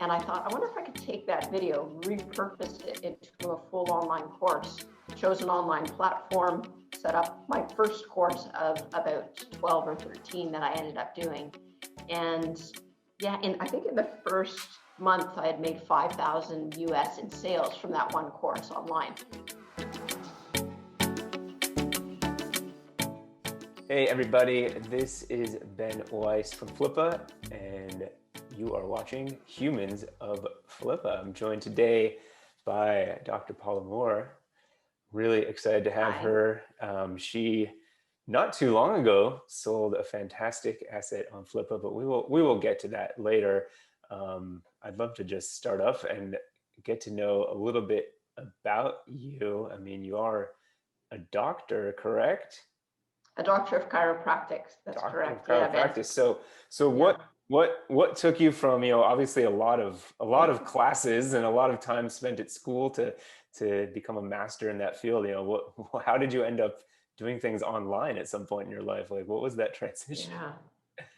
And I thought, I wonder if I could take that video, repurpose it into a full online course. Chose an online platform, set up my first course of about 12 or 13 that I ended up doing. And yeah, I think in the first month I had made 5,000 US in sales from that one course online. Hey everybody, this is Ben Weiss from Flippa, and you are watching Humans of Flippa. I'm joined today by Dr. Paula Moore. Really excited to have her. She, not too long ago, sold a fantastic asset on Flippa, but we will get to that later. I'd love to just start off and get to know a little bit about you. I mean, you are a doctor, correct? A doctor of chiropractic. That's correct. Chiropractic. So what took you from, obviously a lot of classes and a lot of time spent at school to become a master in that field? How did you end up doing things online at some point in your life? Like, what was that transition? Yeah,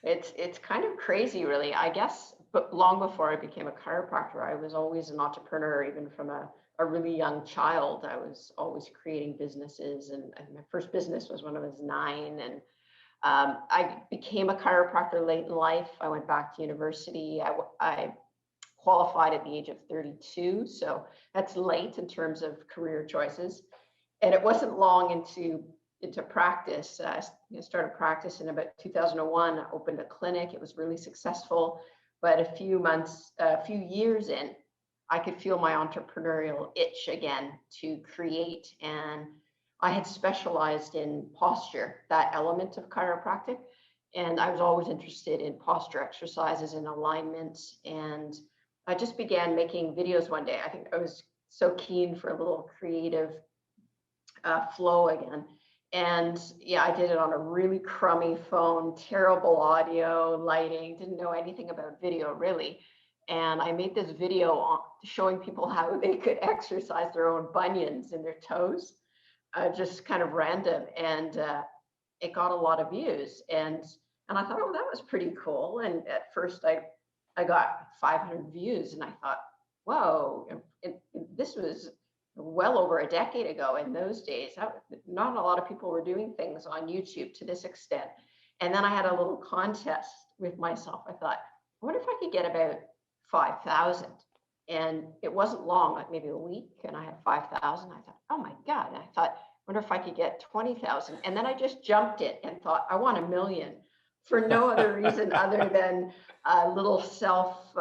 it's kind of crazy, really. I guess, but long before I became a chiropractor, I was always an entrepreneur, even from a really young child. I was always creating businesses, and my first business was when I was 9. And I became a chiropractor late in life. I went back to university. I qualified at the age of 32, so that's late in terms of career choices. And it wasn't long into practice. I started practice in about 2001. I opened a clinic. It was really successful, but a few years in, I could feel my entrepreneurial itch again to create. And I had specialized in posture, that element of chiropractic. And I was always interested in posture exercises and alignment. And I just began making videos one day. I think I was so keen for a little creative flow again. And yeah, I did it on a really crummy phone, terrible audio, lighting, didn't know anything about video really. And I made this video showing people how they could exercise their own bunions in their toes, just kind of random. And it got a lot of views. And I thought, oh, that was pretty cool. And at first I got 500 views, and I thought, whoa, this was well over a decade ago. In those days, not a lot of people were doing things on YouTube to this extent. And then I had a little contest with myself. I thought, I wonder if I could get about 5,000. And it wasn't long, like maybe a week, and I had 5,000. I thought, oh my God. And I thought, I wonder if I could get 20,000. And then I just jumped it and thought, I want 1 million, for no other reason other than a little self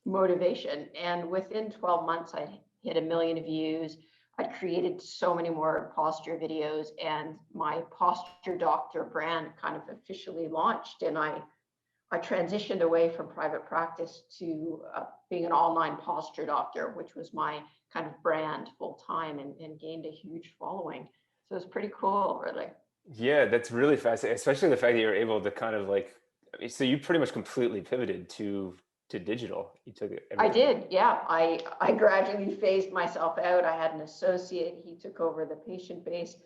motivation. And within 12 months, I hit 1 million views. I'd created so many more posture videos, and my posture doctor brand kind of officially launched. And I transitioned away from private practice to being an online posture doctor, which was my kind of brand full time, and gained a huge following. So it's pretty cool, really. Yeah, that's really fascinating, especially the fact that you're able to kind of so you pretty much completely pivoted to digital. You took it. I did, yeah. I gradually phased myself out. I had an associate. He took over the patient base.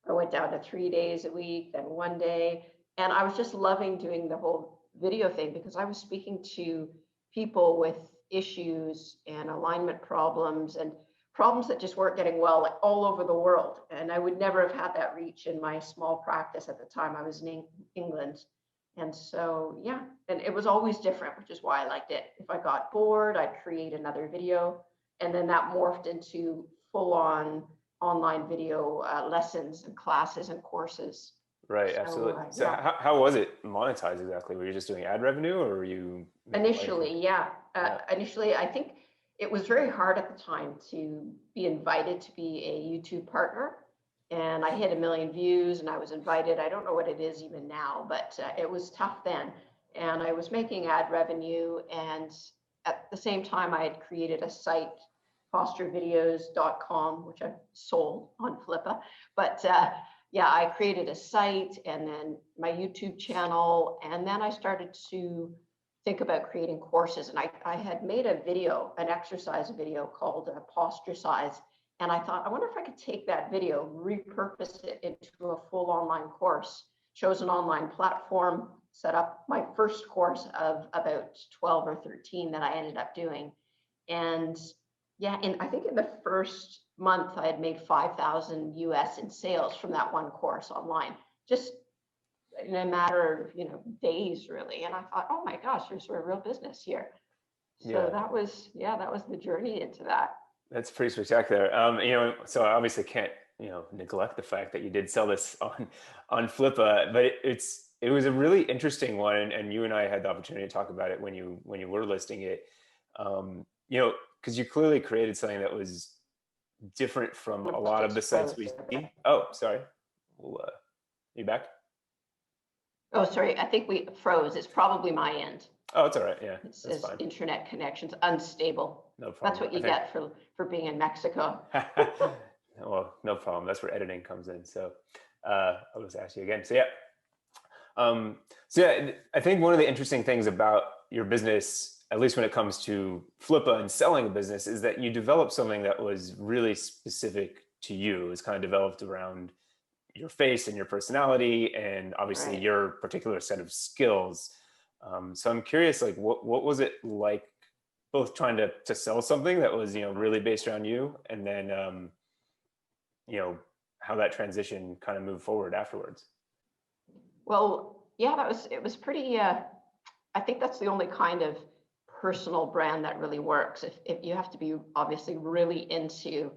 I went down to 3 days a week, then 1 day. And I was just loving doing the whole video thing, because I was speaking to people with issues and alignment problems and problems that just weren't getting well, like all over the world. And I would never have had that reach in my small practice at the time. I was in England. And so, yeah, and it was always different, which is why I liked it. If I got bored, I'd create another video. And then that morphed into full-on online video lessons and classes and courses. Right, absolutely. So yeah. How was it monetized exactly? Were you just doing ad revenue, or were you? Initially, yeah. Initially, I think it was very hard at the time to be invited to be a YouTube partner. And I hit 1 million views, and I was invited. I don't know what it is even now, but it was tough then. And I was making ad revenue. And at the same time, I had created a site, posturevideos.com, which I sold on Flippa. But yeah, I created a site, and then my YouTube channel. And then I started to think about creating courses. And I had made a video, an exercise video called Posture Size. And I thought, I wonder if I could take that video, repurpose it into a full online course. Chose an online platform, set up my first course of about 12 or 13 that I ended up doing. And yeah, I think in the first month I had made 5,000 US in sales from that one course online, just in a matter of, days really. And I thought, oh my gosh, there's a real business here. So Yeah. that was the journey into that. That's pretty spectacular. So I obviously can't, neglect the fact that you did sell this on Flippa, but it was a really interesting one, and you and I had the opportunity to talk about it when you were listing it. Because you clearly created something that was different from a lot of the sites we see. Oh, sorry. Well, you back? Oh, sorry. I think we froze. It's probably my end. Oh, it's all right. Yeah, It that's says fine. internet connection's unstable. No problem. That's what you get for being in Mexico. Well, no problem. That's where editing comes in. So I'll just ask you again. So yeah, I think one of the interesting things about your business, at least when it comes to Flippa and selling a business, is that you developed something that was really specific to you. It's kind of developed around your face and your personality, and obviously Right. your particular set of skills. So I'm curious, like, what was it like, both trying to sell something that was really based around you, and then how that transition kind of moved forward afterwards. Well, yeah, it was pretty, I think that's the only kind of personal brand that really works. If you have to be obviously really into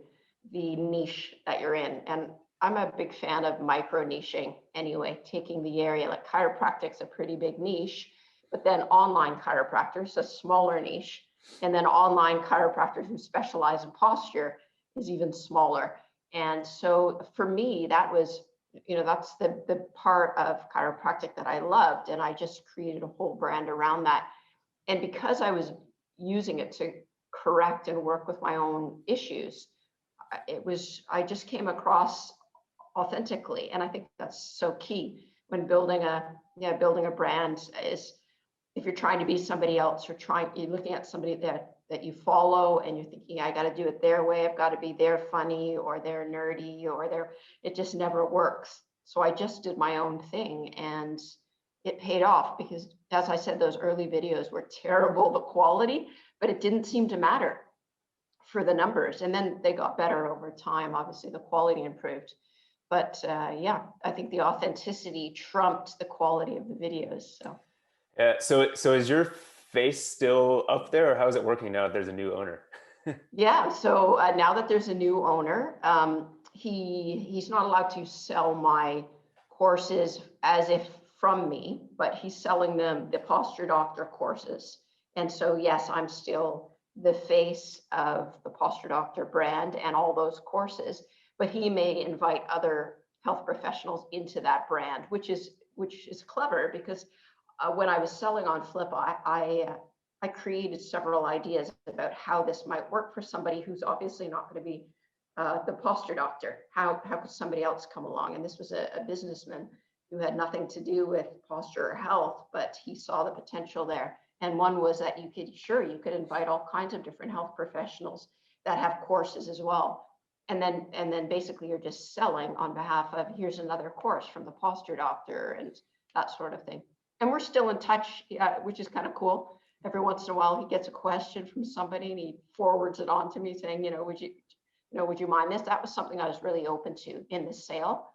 the niche that you're in. And I'm a big fan of micro niching anyway, taking the area, like chiropractic's a pretty big niche, but then online chiropractors, a smaller niche, and then online chiropractors who specialize in posture is even smaller. And so for me, that was, that's the part of chiropractic that I loved. And I just created a whole brand around that. And because I was using it to correct and work with my own issues, I just came across authentically. And I think that's so key when building a brand, is if you're trying to be somebody else, you're looking at somebody that you follow and you're thinking, I got to do it their way. I've got to be their funny or they're nerdy or it just never works. So I just did my own thing, and it paid off because, as I said, those early videos were terrible, the quality, but it didn't seem to matter for the numbers. And then they got better over time. Obviously the quality improved, but yeah, I think the authenticity trumped the quality of the videos. So yeah. So is your face still up there, or how is it working now that there's a new owner? yeah, so now that there's a new owner, he's not allowed to sell my courses as if from me, but he's selling them the Posture Doctor courses. And so yes, I'm still the face of the Posture Doctor brand and all those courses, but he may invite other health professionals into that brand, which is clever because when I was selling on Flippa, I created several ideas about how this might work for somebody who's obviously not going to be the posture doctor. How could somebody else come along? And this was a businessman who had nothing to do with posture or health, but he saw the potential there. And one was that you could invite all kinds of different health professionals that have courses as well. And then basically you're just selling on behalf of, here's another course from the posture doctor and that sort of thing. And we're still in touch, which is kind of cool. Every once in a while, he gets a question from somebody and he forwards it on to me saying, would you mind this? That was something I was really open to in the sale.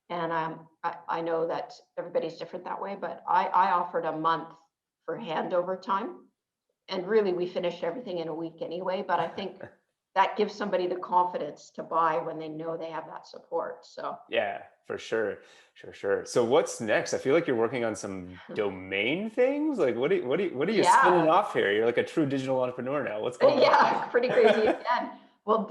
And I know that everybody's different that way, but I offered a month for handover time. And really, we finished everything in a week anyway. But I think that gives somebody the confidence to buy when they know they have that support. So yeah, for sure. So what's next? I feel like you're working on some domain things. Like what are you spinning off here? You're like a true digital entrepreneur now. What's going on? Yeah, pretty crazy again. Well,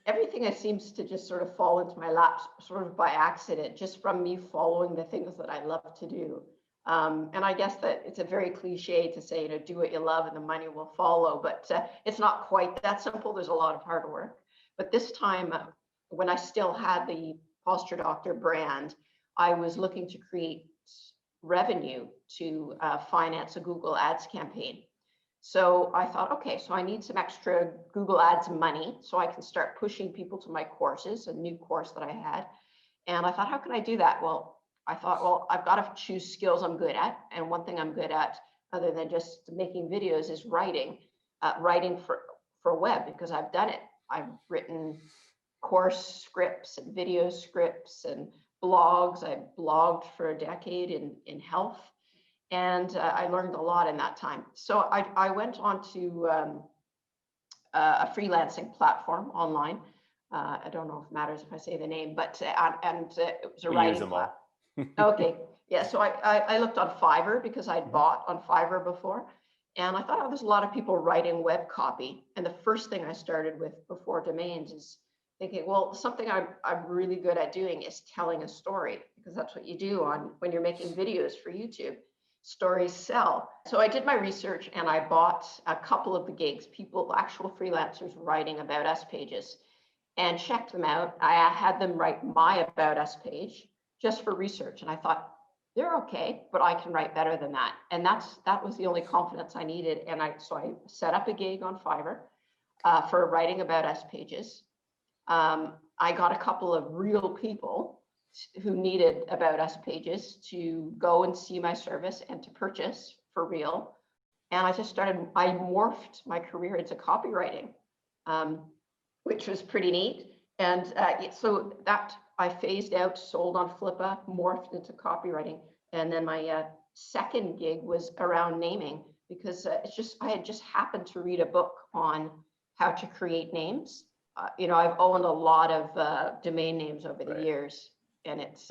everything seems to just sort of fall into my lap sort of by accident, just from me following the things that I love to do. And I guess that it's a very cliche to say, do what you love and the money will follow, but it's not quite that simple. There's a lot of hard work. But this time, when I still had the Posture Doctor brand, I was looking to create revenue to finance a Google Ads campaign. So I thought, okay, so I need some extra Google Ads money so I can start pushing people to my courses, a new course that I had. And I thought, how can I do that? Well, I thought, well, I've got to choose skills I'm good at. And one thing I'm good at, other than just making videos, is writing, writing for web, because I've done it. I've written course scripts and video scripts and blogs. I blogged for a decade in health, and I learned a lot in that time. So I went on to a freelancing platform online. I don't know if it matters if I say the name, but it was a writing platform. Okay, yeah. So I looked on Fiverr, because I'd bought on Fiverr before, and I thought, oh, there's a lot of people writing web copy. And the first thing I started with before domains is thinking, well, something I'm really good at doing is telling a story, because that's what you do when you're making videos for YouTube. Stories sell. So I did my research and I bought a couple of the gigs, actual freelancers writing About Us pages, and checked them out. I had them write my About Us page just for research. And I thought, they're okay, but I can write better than that. And that was the only confidence I needed. And so I set up a gig on Fiverr for writing About Us pages. I got a couple of real people who needed About Us pages to go and see my service and to purchase for real. And I morphed my career into copywriting, which was pretty neat. And so that I phased out, sold on Flippa, morphed into copywriting. And then my second gig was around naming, because I had just happened to read a book on how to create names. I've owned a lot of domain names over the years, and it's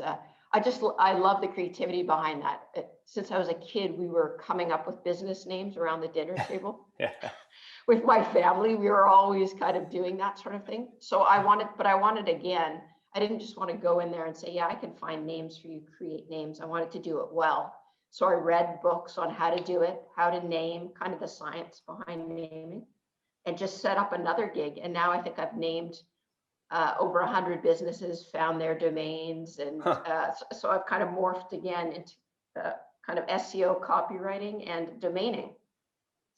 I love the creativity behind that. Since I was a kid, we were coming up with business names around the dinner table. With my family, we were always kind of doing that sort of thing. So I wanted again. I didn't just want to go in there and say, yeah, I can find names for you, create names. I wanted to do it well. So I read books on how to do it, how to name, kind of the science behind naming, and just set up another gig. And now I think I've named over 100 businesses, found their domains. And so I've kind of morphed again into kind of SEO, copywriting, and domaining.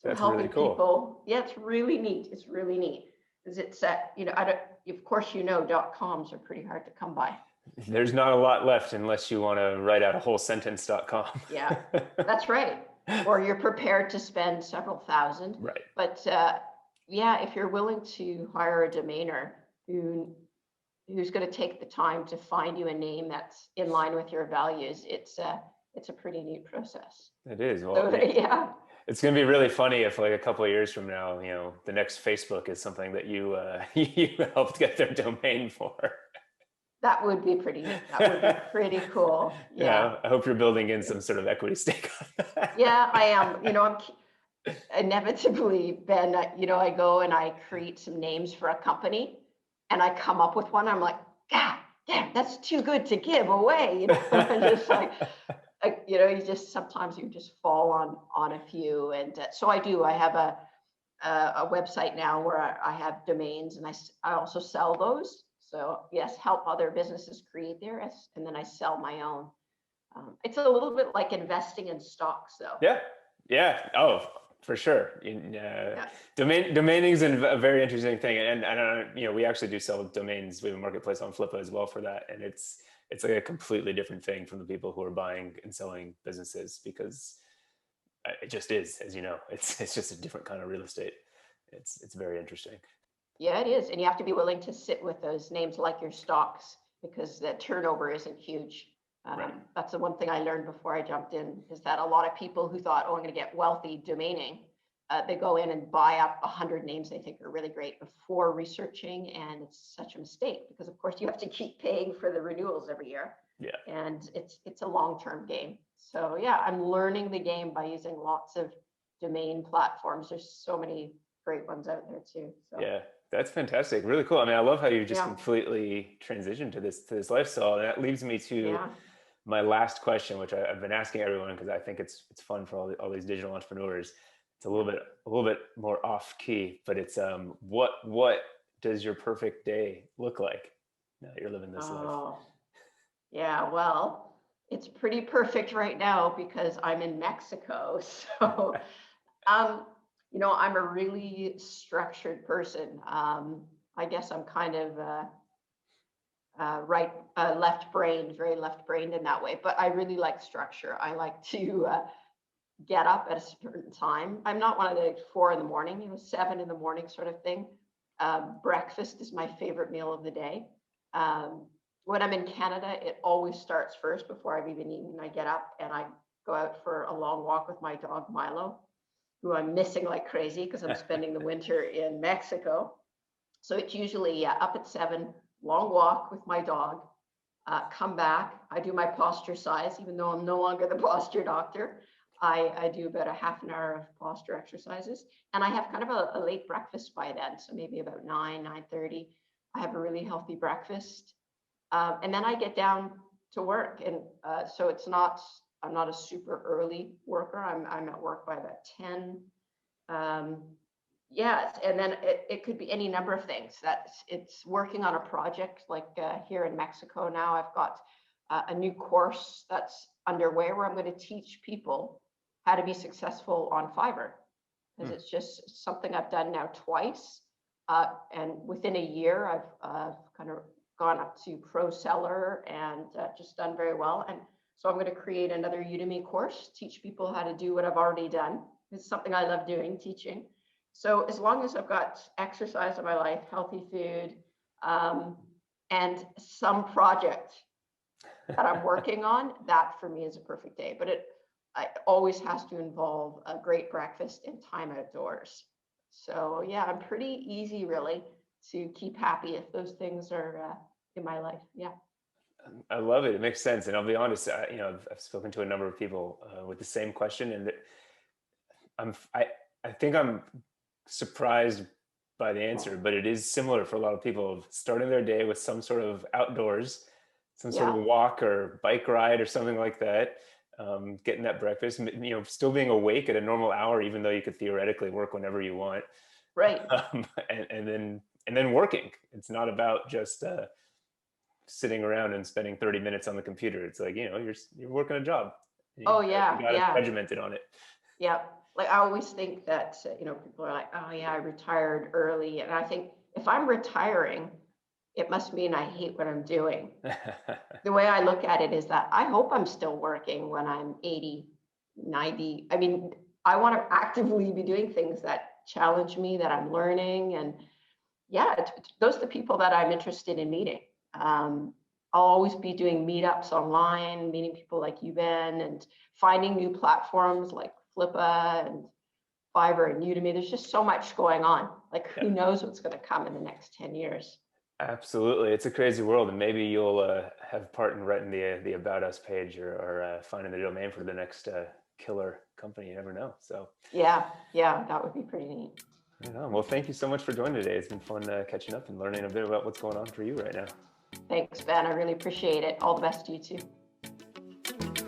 So that's helping really cool. people. Yeah, it's really neat. It's really neat. Because it's, of course, .coms are pretty hard to come by. There's not a lot left unless you want to write out a whole sentence.com. Yeah, that's right. Or you're prepared to spend several thousand. Right. But yeah, if you're willing to hire a domainer who's going to take the time to find you a name that's in line with your values, it's a pretty neat process. It is. Well, so, yeah. It's going to be really funny if, like, a couple of years from now, the next Facebook is something that you you helped get their domain for. That would be pretty. That would be pretty cool. Yeah. I hope you're building in some sort of equity stake on that. Yeah, I am. I'm inevitably, Ben. I go and I create some names for a company, and I come up with one. I'm like, God damn, that's too good to give away. I'm just like. Sometimes you just fall on a few, and so I do. I have a website now where I have domains, and I also sell those. So yes, help other businesses create theirs, and then I sell my own. It's a little bit like investing in stocks, though. Yeah. Oh, for sure. Domaining is a very interesting thing, and we actually do sell domains. We have a marketplace on Flippa as well for that, and it's like a completely different thing from the people who are buying and selling businesses, because it just is, as you know, it's just a different kind of real estate. It's very interesting. Yeah, it is. And you have to be willing to sit with those names like your stocks, because the turnover isn't huge. Right. That's the one thing I learned before I jumped in, is that a lot of people who thought, oh, I'm going to get wealthy domaining, they go in and buy up 100 names they think are really great before researching. And it's such a mistake, because of course you have to keep paying for the renewals every year. Yeah. And it's a long-term game. So yeah, I'm learning the game by using lots of domain platforms. There's so many great ones out there too. So. Yeah, that's fantastic. Really cool. I mean, I love how you just completely transitioned to this lifestyle. And that leads me to my last question, which I've been asking everyone, because I think it's fun for all these digital entrepreneurs. It's a little bit more off key, but it's what does your perfect day look like now that you're living this life? Yeah, well, it's pretty perfect right now because I'm in Mexico. So I'm a really structured person. I guess I'm kind of left-brained, very left-brained in that way. But I really like structure. I like to get up at a certain time. I'm not one of the 4 in the morning, 7 in the morning sort of thing. Breakfast is my favorite meal of the day. When I'm in Canada, it always starts first before I've even eaten. I get up and I go out for a long walk with my dog, Milo, who I'm missing like crazy because I'm spending the winter in Mexico. So it's usually up at 7, long walk with my dog, come back. I do my posture size, even though I'm no longer the posture doctor. I do about a half an hour of posture exercises, and I have kind of a late breakfast by then. So maybe about 9:30, I have a really healthy breakfast. And then I get down to work. And so I'm not a super early worker. I'm at work by about 10. Yes, and then it could be any number of things. It's working on a project like here in Mexico now. I've got a new course that's underway where I'm going to teach people how to be successful on Fiverr, because it's just something I've done now twice. And within a year, I've kind of gone up to pro seller and just done very well. And so I'm going to create another Udemy course, teach people how to do what I've already done. It's something I love doing, teaching. So as long as I've got exercise in my life, healthy food, and some project that I'm working on, that for me is a perfect day. But it always has to involve a great breakfast and time outdoors. So yeah, I'm pretty easy really to keep happy if those things are in my life. Yeah. I love it. It makes sense. And I'll be honest, I've spoken to a number of people with the same question, and I think I'm surprised by the answer, but it is similar for a lot of people of starting their day with some sort of outdoors, some sort of walk or bike ride or something like that. Getting that breakfast, still being awake at a normal hour, even though you could theoretically work whenever you want. Right. And then working. It's not about just sitting around and spending 30 minutes on the computer. It's like, you're working a job. Oh yeah. You got it regimented on it. Yeah. Like I always think that, people are like, oh yeah, I retired early. And I think if I'm retiring, it must mean I hate what I'm doing. The way I look at it is that I hope I'm still working when I'm 80, 90. I mean, I want to actively be doing things that challenge me, that I'm learning. And yeah, those are the people that I'm interested in meeting. I'll always be doing meetups online, meeting people like you, Ben, and finding new platforms like Flippa and Fiverr and Udemy. There's just so much going on. Like, who knows what's going to come in the next 10 years. Absolutely. It's a crazy world, and maybe you'll have part in writing the About Us page or finding the domain for the next killer company. You never know. So yeah, that would be pretty neat. Well, thank you so much for joining today. It's been fun catching up and learning a bit about what's going on for you right now. Thanks, Ben. I really appreciate it. All the best to you too.